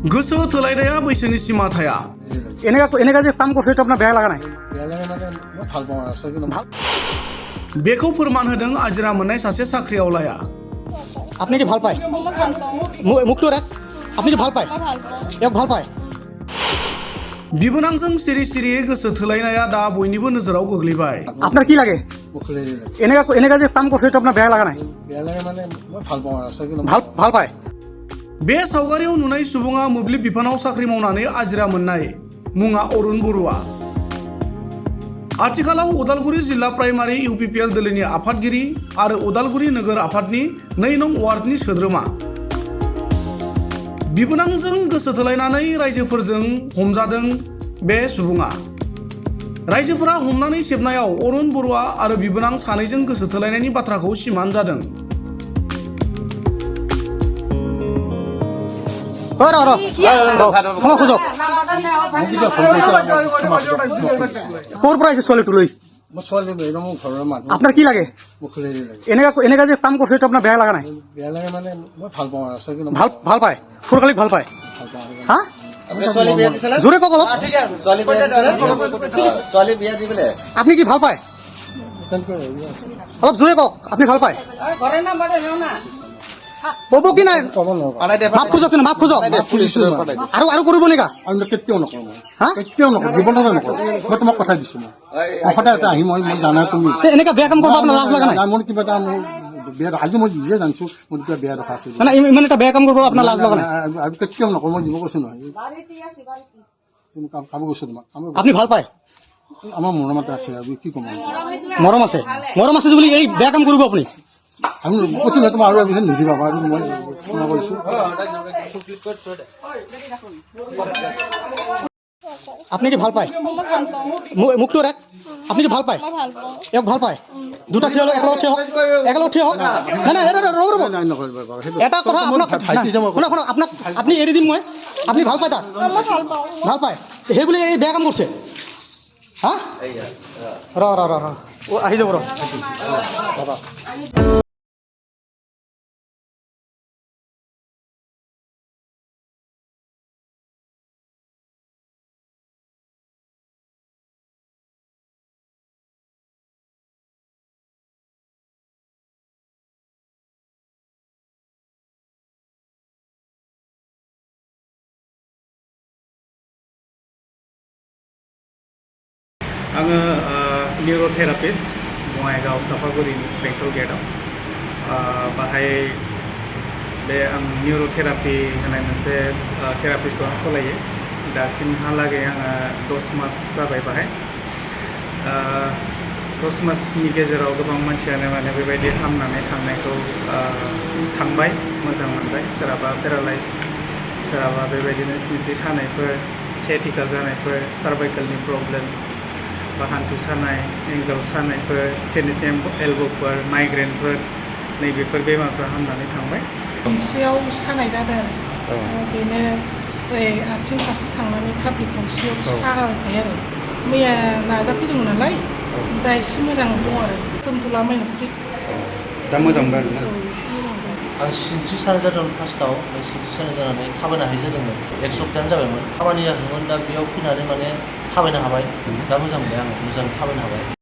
गोसो थोलायनाया बैसोनि सिमा थाया। এনেকা যে কাম করছে এটা আপনার বেয়া লাগা নাই? बेखौ फोरमान होदों आजिरा मोननाय सासे साख्रिआवलाया। আপনি কি ভাল পায়? মুখটো রাখ। আপনি কি ভাল পায়? এক ভাল পায়। बिबोनांजों सिरि सिरियै गोसो थोलायनाया दा बयनिबो नोजोराव गोग्लैबाय। আপনার কি লাগে? এনেকা যে কাম করছে এটা আপনার বেয়া লাগা নাই? ভাল পায়। बे सावगारियाव नुनाय सुबुङा मोब्लिब बिफानाव साख्रि मावनानै आजिरा मोननाय मुङा अरुण बरुवा। आथिखालाव उदालगुरि जिल्ला प्राइमारि इउपिपिएल दोलोनि आफादगिरि आरो उदालगुरि नोगोर आफादनि 2 नं वार्डनि सोद्रोमा। बिबोनांजों गोसो थोलायनानै रायजोफोरजों हमजादों बे सुबुङा। रायजोफोरा हमनानै सेबनायाव अरुण बरुवा आरो बिबोनां सानैजों गोसो थोलायनायनि बाथ्राखौ सिमान जादों। আপনার কি লাগে? এনেকা যে কাম করছে এটা আপনার বেয়া লাগা নাই? ভাল পায়। ফুরকালিক ভাল পায়। হ্যাঁ জোরে কক অলপ। আপনি কি ভাল পায়? অলপ জোরে কক। আপনি ভাল পায়? কব কি নাই? মাপ খোঁজক মাপ খোঁজক। আৰু কৰিব নেকা? কেতিয়াও নকৰো কেতিয়াও নকৰো জীৱনত নকৰো মই তোমাক কথা দিছো মই সদায় আহি মই জানা তুমি এনেকা বেয়া কাম কৰিব আপোনাৰ লাজ লাগা নাই? মোৰ কিবা এটা বেয়া আজি মই নিজে জানিছো মোৰ কিবা বেয়া দেখা আছে মানে ইমান এটা বেয়া কাম কৰিব আপোনাৰ লাজ লাগা নাই? কেতিয়াও নকৰো মই দিব কৈছো নহয় তুমি কাম কৈছো তোমাক আপনি ভাল পায়? আমাৰ মৰম এটা আছে আৰু কি কম মৰম আছে বুলি এই বেয়া কাম কৰিব আপুনি? আমি কৈছো নহয় তোমাৰ আৰু নিদিবা আৰু মই ক্ষমা কৰিছো। আপনি কি ভাল পায়? মুখটো রাখ। আপনি কি ভাল পায়? এক ভাল পায়। দুটা থিয় হল একেলগে থিয় হওক। এটা কথা আপোনাক আপনি এৰি দিম মই। আপনি ভাল পায় তাক? ভাল পায় সেই বুলি এই বেয়া কাম করছে? হ্যাঁ ৰ আহি যাব ৰ। आङो निउर'थेरापिस्ट बङाइगाव सापागुरिनि बेंटल गेटआव बाहाय बे आं निउर'थेरापि होनाय मोनसे थेरापिस्टखौ आं सालायो। दासिमहालागै आङो 10 मास जाबाय बाहाय। 10 मासनि गेजेराव गोबां मानसियानो माने बेबायदि हामनानै थांनायखौ थांबाय मोजां मोनबाय। सोरहाबा पेरालाइज सोरहाबा बेबायदिनो सिनस्रि सानायफोर सियाटिका जानायफोर सार्भाइकेलनि प्रब्लेम बा हान्थु सानाय एंगल सानायफोर टेनिस एल्ब'फोर माइग्रेनफोर नैबेफोर बेमारफ्रा हामनानै थांबाय। सिनस्रियाव सानाय जादों आरो बेनो ओरै आथिं फारसे थांनानै थाफ्लि खावसेयाव सागाबाय थायो आरो मैया नाजाफैदोंमोन नालाय दा एसे मोजां दं आरो दोनथ'ला माइनो फ्रि दा मोजां मोनबाय आरोना? आं सिनस्रि सानाय जादोंमोन फार्स्टआव सिनस्रि सानाय जानानै थाबायनो हायि जादोंमोन। 1 सप्तायानो जाबायमोन खामानि जादोंमोन। दा बेयाव फैनानै माने थाबायनो हाबाय। दा मोजां मोनबाय आङो मोजां थाबायनो हाबाय।